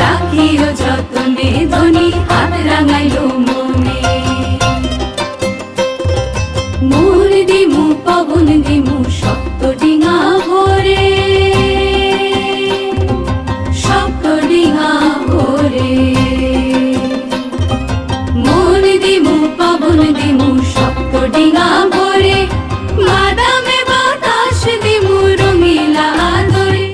রাখিও যতনে ধনী হাত রাঙাইল মনে। মোর দিমু পবন দিমু শক্ত ডিঙা ভরে, শক্ত ডিঙা ভরে। মোর দিমু পবন দিমু শক্ত ডিঙা ভরে, বাদামে বাতাস দিমু রঙিলা আদরে।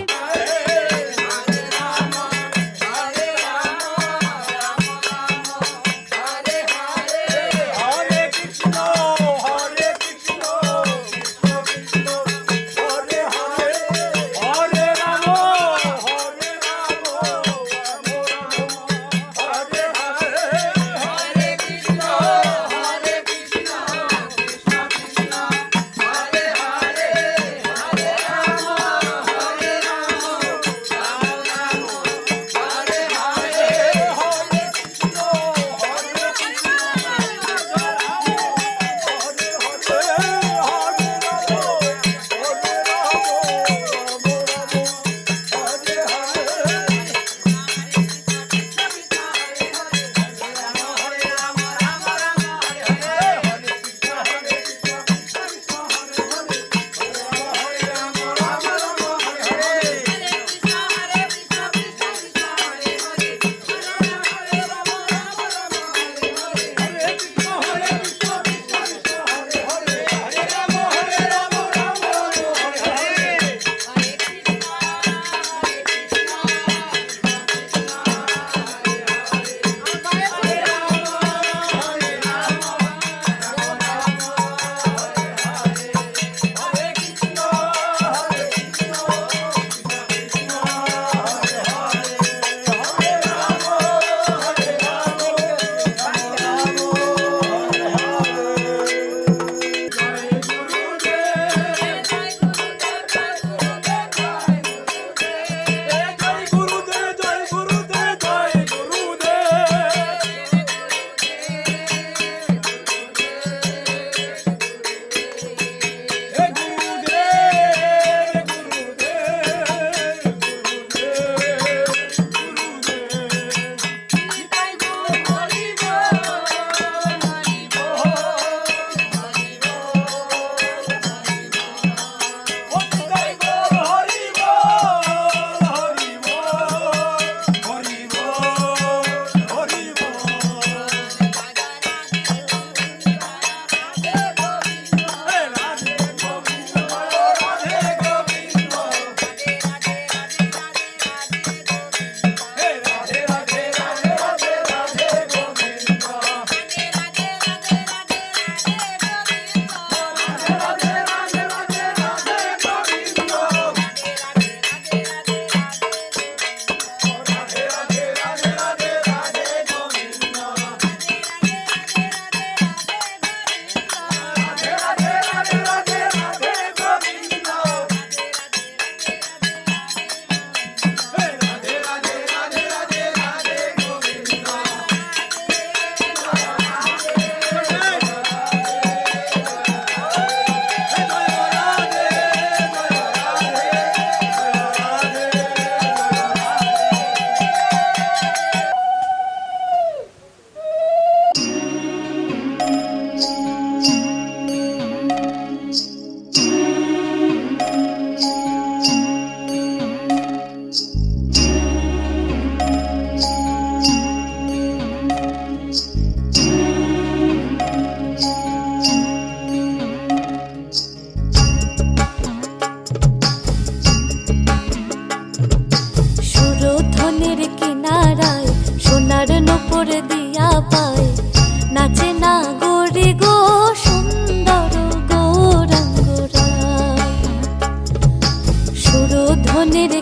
ধনের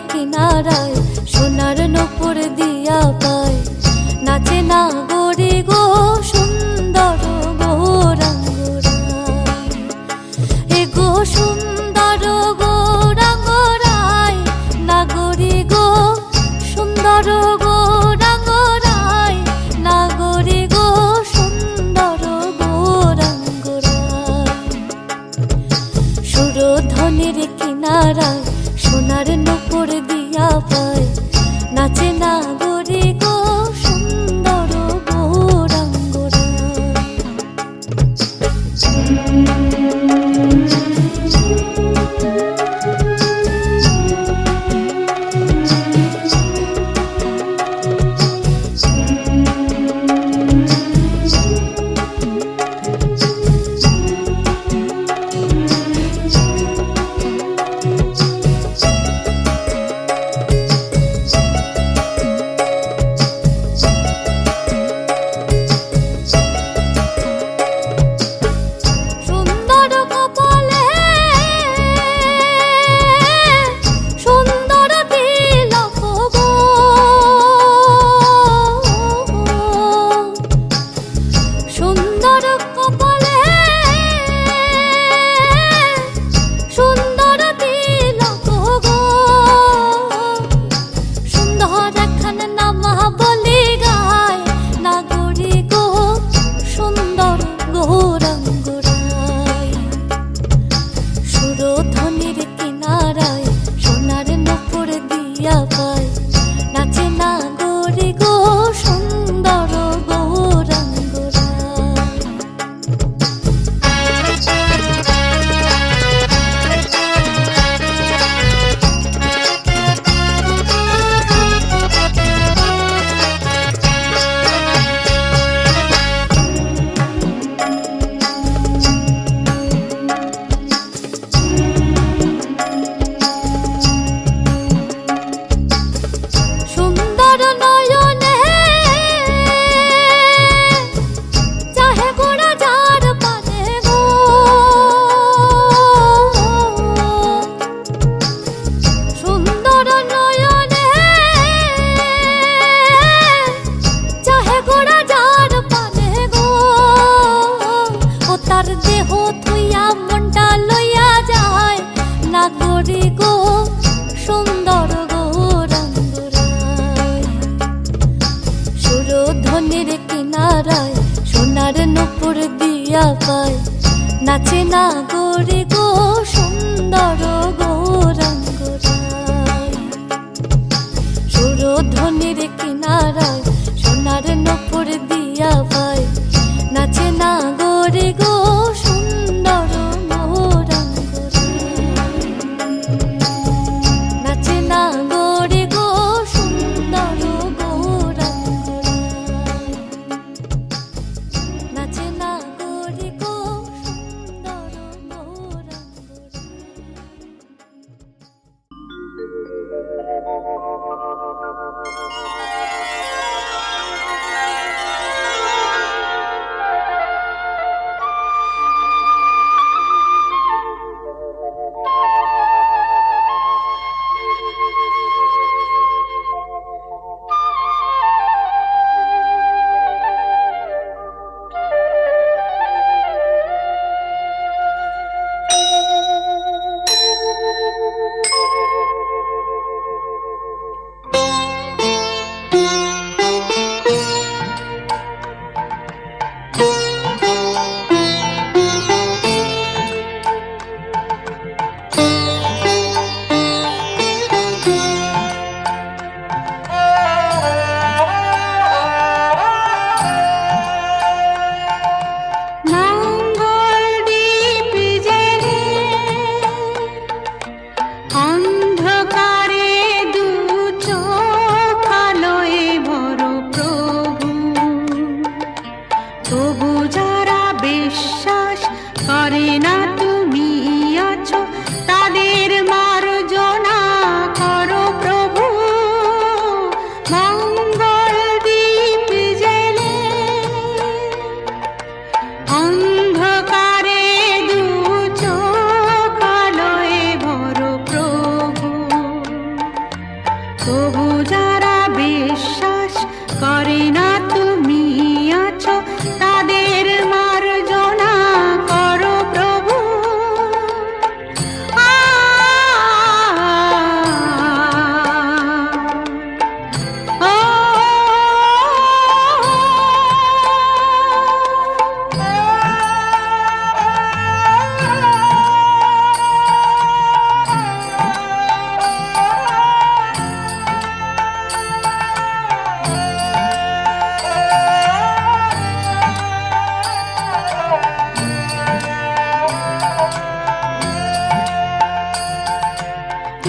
কিনারায় সোনার নূপুর দিয়া পায়, নাচে না গরি গো সুন্দর গৌরাঙ্গরায়। এ গো সুন্দর গৌরাঙ্গরায়, নাগরি গো সুন্দর গৌরাঙ্গরায়, নাগরি গো সুন্দর গৌরাঙ্গরায়। সুরধনের কিনারায় সোনার নূপুর দিয়া পায়, নাচে না গরে গো সুন্দর গৌরাঙ্গরা। সুরধনের কিনারায় সোনার নূপুর দিয়া পায়, নাচে না গরে গো সুন্দর গৌরাঙ্গরায়। সুরধনের কিনারায় সোনার নূপুর দিয়া পায়, নাচে না গরে গো সুন্দর গৌরাঙ্গরায়। নাচে না গরে গো সুন্দর গৌরাঙ্গরায়। নাচে না গরে গো সুন্দর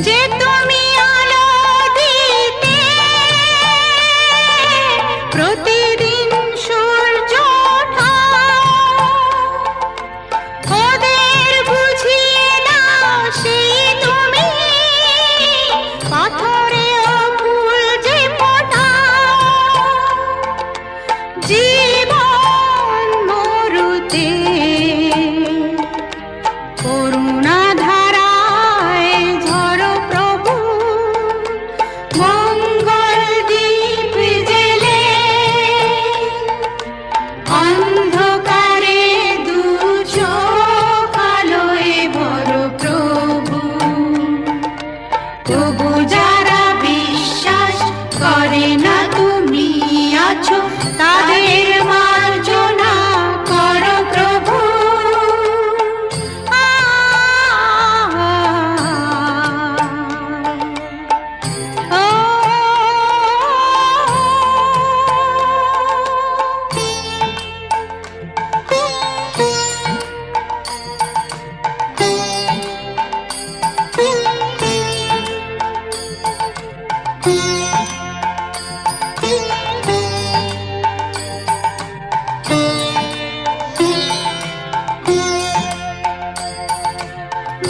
যে তুমি আলো দিতে প্রতিদিন সূর্য ওঠা, ওদের বুঝিয়ে দাও সেই তুমি পাথরেও ফুল যে ফোটাও। জীবন মরুতে করুণা ধারায় ঝরো প্রভু, মঙ্গল দীপ জেলে অন্ধকারে দু চোখ আলোয় ভরো প্রভু। তবু যারা বিশ্বাস করে না তুমি আছো, তাদের মার্জনা করো প্রভু।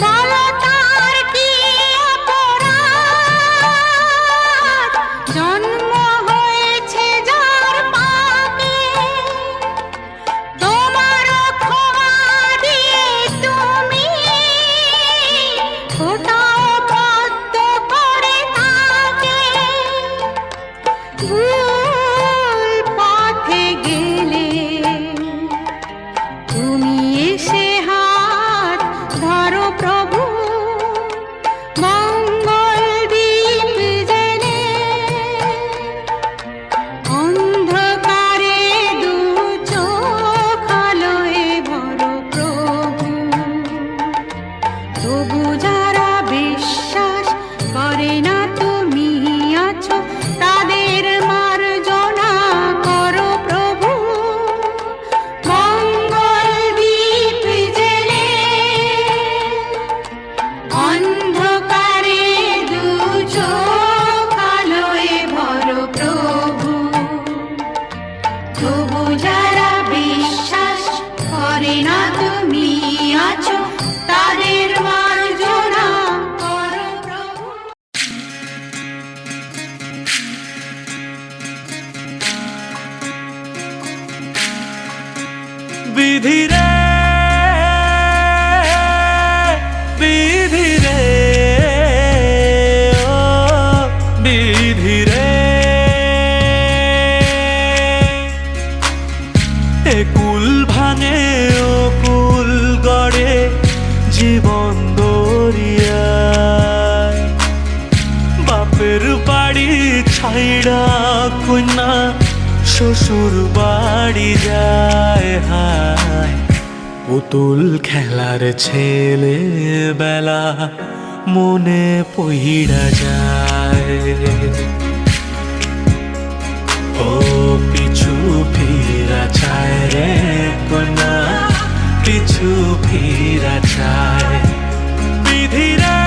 বলো তার কি অপরাধ, জন্ম হয়েছে যার পাপে, তোমার ক্ষমা দিয়ে তুমি ফোটাও পদ্ম করে তাকে। ভুল পথে গেলে তুমি এসে হাত ধরো প্রভু, মঙ্গল দীপ জেলে অন্ধকারে দু চোখ আলোয় ভরো প্রভু। তবু যারা বিশ্বাস করে না তুমি আছো, তাদের মার্জনা করো প্রভু। মঙ্গল দীপ জেলে অন্ধকারে দু চোখ আলোয় ভরো প্রভু। তবু যারা বিশ্বাস করে না তুমি আছো, তাদের মার্জনা করো প্রভু। বিধি রে বিধি রে ও বিধি রে, এ কুল ভাঙে ও কুল গড়ে জীবন দরিয়ায়। বাপের বাড়ি ছাইড়া কন্যা শ্বশুর বাড়ি যায় হায়, পুতুল খেলার ছেলে বেলা মনে পইড়া যায়। ও পিছু ফিরা চায় রে কন্যা, পিছু ফিরা চায়। বিধি রে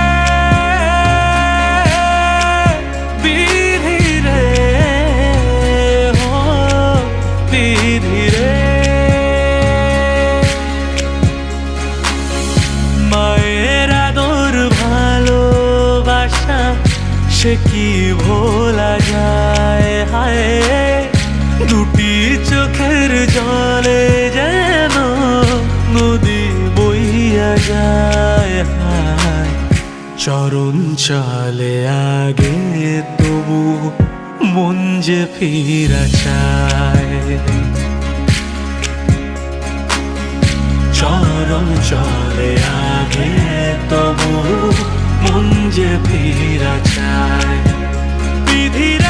বিধি রে ও বিধি রে, মায়ের আদর ভালোবাসা সে কি ভোলা যায় হায়। দুটি চোখের জলে যেন নদী বইয়া যায় হায়। চরণ চলে আগে তবু মন যে ফিরা চায়। চরণ চলে আগে তবু মন যে ফিরা চায়। বিধি রে